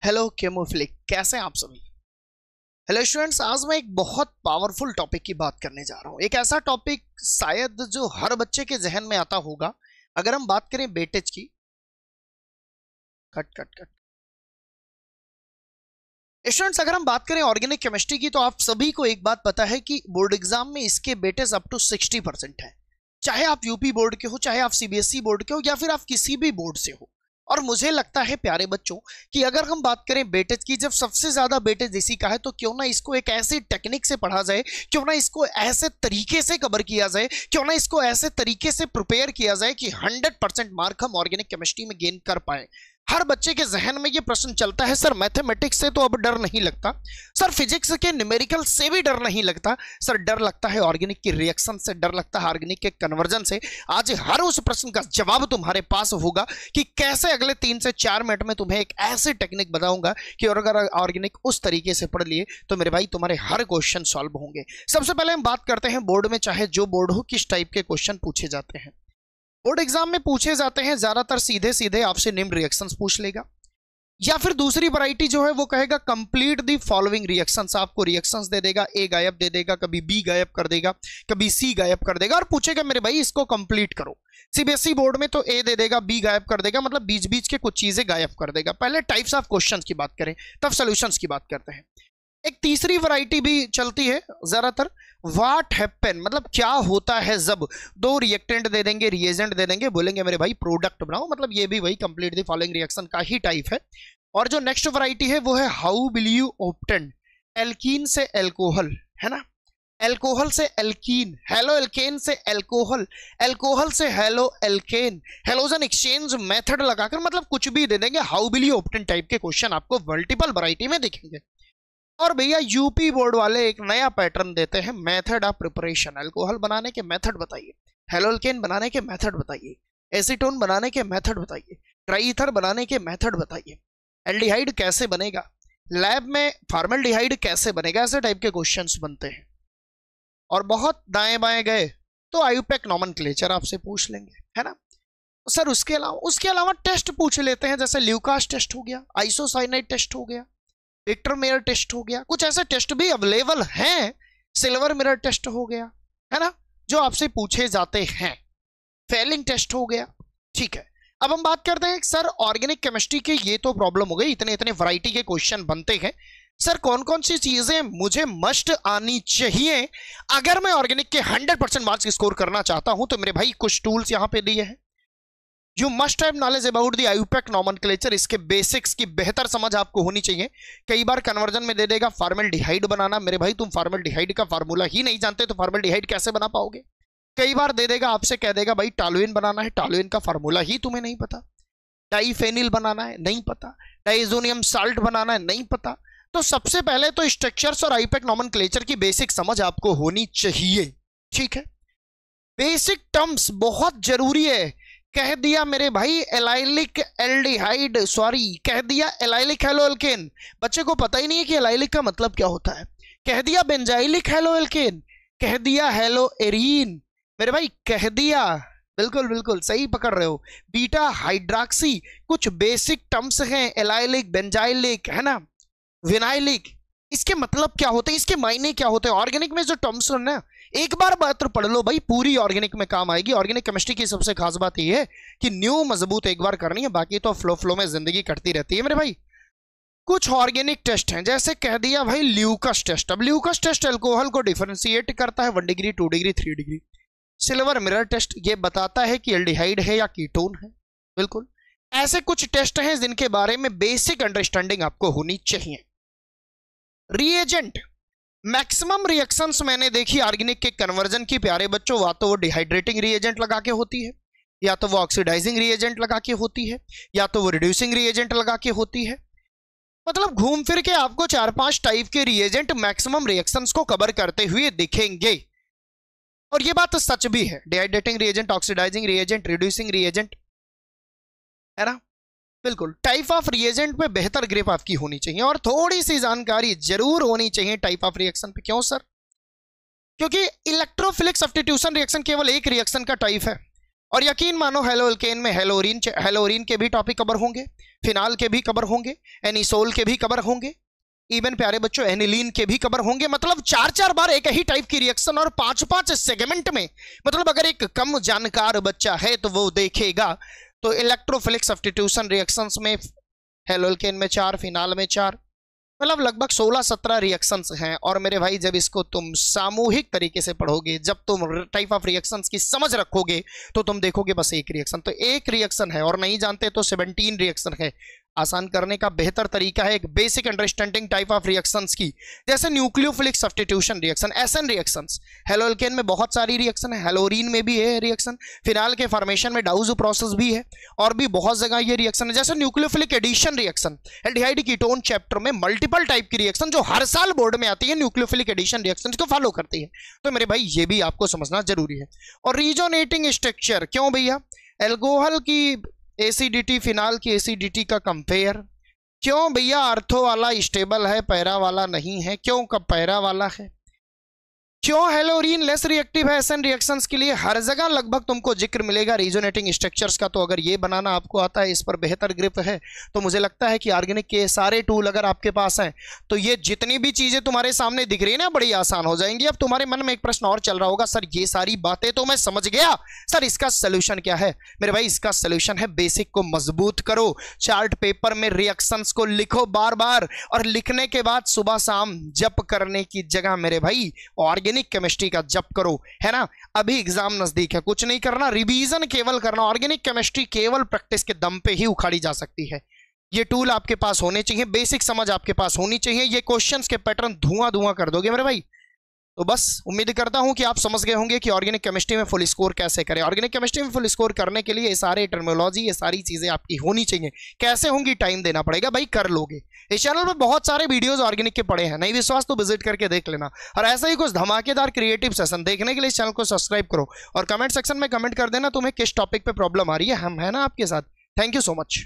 Hello केमोफिलिक, कैसे हैं आप सभी। हेलो स्टूडेंट्स, आज मैं एक बहुत पावरफुल टॉपिक की बात करने जा रहा हूं। एक ऐसा टॉपिक शायद जो हर बच्चे के जहन में आता होगा। अगर हम बात करें वेटेज की, कट कट कट स्टूडेंट्स, अगर हम बात करें ऑर्गेनिक केमिस्ट्री की, तो आप सभी को एक बात पता है कि बोर्ड एग्जाम में इसके वेटेज अप टू 60% है। चाहे आप यूपी बोर्ड के हो, चाहे आप सीबीएसई बोर्ड के हो, या फिर आप किसी भी बोर्ड से हो। और मुझे लगता है प्यारे बच्चों कि अगर हम बात करें वेटेज की, जब सबसे ज्यादा वेटेज इसी का है, तो क्यों ना इसको एक ऐसी टेक्निक से पढ़ा जाए, क्यों ना इसको ऐसे तरीके से कवर किया जाए, क्यों ना इसको ऐसे तरीके से प्रिपेयर किया जाए कि 100% मार्क हम ऑर्गेनिक केमिस्ट्री में गेन कर पाए। हर बच्चे के जहन में ये प्रश्न चलता है, सर मैथमेटिक्स से तो अब डर नहीं लगता, सर फिजिक्स के न्यूमेरिकल से भी डर नहीं लगता, सर डर लगता है ऑर्गेनिक की रिएक्शन से, डर लगता है ऑर्गेनिक के कन्वर्जन से। आज हर उस प्रश्न का जवाब तुम्हारे पास होगा कि कैसे अगले 3 से 4 मिनट में तुम्हें एक ऐसी टेक्निक बताऊंगा कि अगर ऑर्गेनिक उस तरीके से पढ़ लिए तो मेरे भाई तुम्हारे हर क्वेश्चन सॉल्व होंगे। सबसे पहले हम बात करते हैं बोर्ड में चाहे जो बोर्ड हो किस टाइप के क्वेश्चन पूछे जाते हैं। बोर्ड एग्जाम में पूछे जाते हैं ज्यादातर सीधे सीधे आपसे निम्न रिएक्शंस पूछ लेगा, या फिर दूसरी वैरायटी जो है वो कहेगा कंप्लीट द फॉलोइंग रिएक्शंस। आपको रिएक्शंस दे देगा, ए गायब दे देगा, कभी बी गायब कर देगा, कभी सी गायब कर देगा और पूछेगा मेरे भाई इसको कंप्लीट करो। सीबीएसई बोर्ड में तो ए दे देगा, बी गायब कर देगा, मतलब बीच बीच के कुछ चीजें गायब कर देगा। पहले टाइप्स ऑफ क्वेश्चंस की बात करें, तब सॉल्यूशंस की बात करते हैं। एक तीसरी वैरायटी भी चलती है ज्यादातर, व्हाट हैपन, मतलब क्या होता है जब दो रिएक्टेंट दे देंगे, रिएजेंट दे देंगे, बोलेंगे मेरे भाई प्रोडक्ट बनाओ, मतलब ये भी वही कंप्लीट द फॉलोइंग रिएक्शन का ही टाइप है। और जो नेक्स्ट वैरायटी है वो है how will you obtain alkene से एल्कोहल, है ना, एल्कोहल से एल्कीन, हेलो एल्केन से एल्कोहल, एल्कोहल से halo alkane, halogen exchange method लगाकर मतलब कुछ भी दे देंगे। How will you obtain type के क्वेश्चन आपको मल्टीपल वैरायटी में दिखेंगे। और भैया यूपी बोर्ड वाले एक नया पैटर्न देते हैं, मेथड ऑफ प्रिपरेशन। अल्कोहल बनाने के मेथड बताइए, हेलोल्केन बनाने के मेथड बताइए, एसीटोन बनाने के मेथड बताइए, ट्राईथर बनाने के मेथड बताइए, एल्डिहाइड कैसे बनेगा, लैब में फॉर्मल्डिहाइड कैसे बनेगा, ऐसे टाइप के क्वेश्चंस बनते हैं। और बहुत दाएं बाएं गए तो आयुपेक नॉमेनक्लेचर आपसे पूछ लेंगे, है ना सर। उसके अलावा टेस्ट पूछ लेते हैं, जैसे ल्यूकास टेस्ट हो गया, आइसोसाइनाइड टेस्ट हो गया, विक्टर मेयर टेस्ट हो गया, कुछ ऐसे टेस्ट भी अवेलेबल हैं, सिल्वर मिरर टेस्ट हो गया, है ना, जो आपसे पूछे जाते हैं, फेलिंग टेस्ट हो गया। ठीक है, अब हम बात करते हैं सर ऑर्गेनिक केमिस्ट्री के, ये तो प्रॉब्लम हो गई, इतने इतने वैरायटी के क्वेश्चन बनते हैं, सर कौन कौन सी चीजें मुझे मस्ट आनी चाहिए अगर मैं ऑर्गेनिक के 100% मार्क्स स्कोर करना चाहता हूं। तो मेरे भाई कुछ टूल्स यहां पे दिए हैं। You must have knowledge about the IUPAC nomenclature, इसके बेसिक्स की बेहतर समझ आपको होनी चाहिए। कई बार कन्वर्जन में दे देगा फॉर्मल्डिहाइड बनाना, मेरे भाई तुम फॉर्मल्डिहाइड का फार्मूला ही नहीं जानते तो फॉर्मल्डिहाइड कैसे बना पाओगे। कई बार दे देगा आपसे, कह देगा भाई टॉलुइन बनाना है, टॉलुइन का फार्मूला ही तुम्हें नहीं पता, डाइफेनिल बनाना है नहीं पता, डाइजोनियम साल्ट बनाना है नहीं पता। तो सबसे पहले तो स्ट्रक्चर्स और आयुपेक नॉमेनक्लेचर की बेसिक समझ आपको होनी चाहिए। ठीक है, बेसिक टर्म्स बहुत जरूरी है। कह दिया मेरे भाई एलाइलिक एल्डिहाइड, सॉरी कह दिया एलाइलिक हेलोएल्केन, बच्चे को पता ही नहीं है कि एलाइलिक का मतलब क्या होता है। कह दिया बेंजाइलिक हेलोएल्केन, कह दिया हेलोएरीन, मेरे भाई कह दिया, बिल्कुल बिल्कुल सही पकड़ रहे हो, बीटा हाइड्रॉक्सी, कुछ बेसिक टर्म्स हैं, एलाइलिक, बेंजाइलिक, है ना, विनाइलिक, इसके मतलब क्या होते हैं, इसके मायने क्या होते हैं। ऑर्गेनिक में जो टर्म्स है ना, एक बार बात पढ़ लो भाई, पूरी ऑर्गेनिक में काम आएगी। ऑर्गेनिक केमिस्ट्री की सबसे खास बात यह है कि न्यू मजबूत एक बार करनी है, बाकी तो फ्लो में जिंदगी कटती रहती है मेरे भाई। कुछ ऑर्गेनिक टेस्ट हैं, जैसे कह दिया भाई ल्यूकस टेस्ट। अब ल्यूकस टेस्ट अल्कोहल को डिफरेंशिएट करता है 1 degree, 2 degree, 3 degree. Silver mirror test ये बताता है कि एल्डिहाइड है या कीटोन है। बिल्कुल ऐसे कुछ टेस्ट हैं जिनके बारे में बेसिक अंडरस्टैंडिंग आपको होनी चाहिए। रिएजेंट, मैक्सिमम रिएक्शंस मैंने देखी ऑर्गेनिक के कन्वर्जन की प्यारे बच्चों, वा तो वो डिहाइड्रेटिंग रिएजेंट लगा के होती है, या तो वो ऑक्सीडाइजिंग रिएजेंट लगा के होती है, या तो वो रिड्यूसिंग रिएजेंट लगा के होती है। मतलब घूम फिर के आपको 4-5 टाइप के रिएजेंट मैक्सिमम रिएक्शंस को कवर करते हुए दिखेंगे। और ये बात तो सच भी है, dehydrating reagent, oxidizing reagent, reducing reagent, है ना, बिल्कुल। टाइप ऑफ रिएजेंट में बेहतर ग्रिप आपकी होनी चाहिए और थोड़ी सी जानकारी जरूर होनी चाहिए टाइप ऑफ रिएक्शन पे। क्यों सर? क्योंकि इलेक्ट्रोफिलिक सब्स्टिट्यूशन रिएक्शन केवल एक रिएक्शन का टाइप है, और यकीन मानो हेलोएल्केन में हेलोरीन के भी टॉपिक कवर होंगे, फिनाल के भी कवर होंगे, एनिसोल के भी कवर होंगे, इवन प्यारे बच्चों एनिलीन के भी कवर होंगे। मतलब 4-4 बार एक ही टाइप की रिएक्शन और 5-5 सेगमेंट में। मतलब अगर एक कम जानकार बच्चा है तो वो देखेगा तो इलेक्ट्रोफिलिक सब्स्टिट्यूशन रिएक्शंस में हेलोल्केन में 4, फिनाल में 4, मतलब लगभग 16-17 रिएक्शंस हैं। और मेरे भाई जब इसको तुम सामूहिक तरीके से पढ़ोगे, जब तुम टाइप ऑफ रिएक्शंस की समझ रखोगे तो तुम देखोगे बस एक रिएक्शन, तो एक रिएक्शन है और नहीं जानते तो 17 रिएक्शन है। आसान करने का बेहतर तरीका है एक basic understanding type of reactions की, जैसे nucleophilic substitution reaction, SN reactions. Haloalkane में बहुत सारी रिएक्शन है, हेलोरीन में भी है रिएक्शन, फिनाल के फॉर्मेशन में डाउज प्रोसेस भी है, और भी बहुत जगह ये रिएक्शन है। जैसे nucleophilic addition reaction, aldehyde ketone chapter में मल्टीपल टाइप की रिएक्शन जो हर साल बोर्ड में आती है, न्यूक्लियोफिलिक एडिशन रिएक्शन को फॉलो करती है। तो मेरे भाई ये भी आपको समझना जरूरी है। और रीजोनेटिंग स्ट्रक्चर, क्यों भैया? एल्कोहल की एसिडिटी, फिनाल की एसिडिटी का कंपेयर। क्यों भैया? अर्थो वाला स्टेबल है, पैरा वाला नहीं है। क्यों? कब पैरा वाला है। क्यों हेलोरीन लेस रिएक्टिव है एसएन रिएक्शंस के लिए? हर जगह लगभग तुमको जिक्र मिलेगा रीजोनेटिंग स्ट्रक्चर्स का। तो अगर ये बनाना आपको आता है, इस पर बेहतर ग्रिप है, तो मुझे लगता है कि ऑर्गेनिक के सारे टूल अगर आपके पास हैं तो ये जितनी भी चीजें तुम्हारे सामने दिख रही है ना, बड़ी आसान हो जाएंगी। अब तुम्हारे मन में एक प्रश्न और चल रहा होगा, सर ये सारी बातें तो मैं समझ गया, सर इसका सोल्यूशन क्या है? मेरे भाई इसका सोल्यूशन है बेसिक को मजबूत करो, चार्ट पेपर में रिएक्शंस को लिखो बार बार, और लिखने के बाद सुबह शाम जप करने की जगह मेरे भाई ऑर्गेनिक केमिस्ट्री का जप करो, है ना। अभी एग्जाम नजदीक है, कुछ नहीं करना, रिवीजन केवल करना। ऑर्गेनिक केमिस्ट्री केवल प्रैक्टिस के दम पे ही उखाड़ी जा सकती है। ये टूल आपके पास होने चाहिए, बेसिक समझ आपके पास होनी चाहिए। ये क्वेश्चंस के पैटर्न धुआं धुआं कर दोगे मेरे भाई। तो बस उम्मीद करता हूं कि आप समझ गए होंगे कि ऑर्गेनिक केमिस्ट्री में फुल स्कोर कैसे करें। ऑर्गेनिक केमिस्ट्री में फुल स्कोर करने के लिए ये सारे टर्मिनोलॉजी, ये सारी चीजें आपकी होनी चाहिए। कैसे होंगी? टाइम देना पड़ेगा भाई, कर लोगे। इस चैनल पर बहुत सारे वीडियोस ऑर्गेनिक के पड़े हैं, नहीं विश्वास तो विजिट करके देख लेना। और ऐसा ही कुछ धमाकेदार क्रिएटिव सेशन देखने के लिए इस चैनल को सब्सक्राइब करो और कमेंट सेक्शन में कमेंट कर देना तुम्हें किस टॉपिक पे प्रॉब्लम आ रही है, हम है ना आपके साथ। Thank you so much.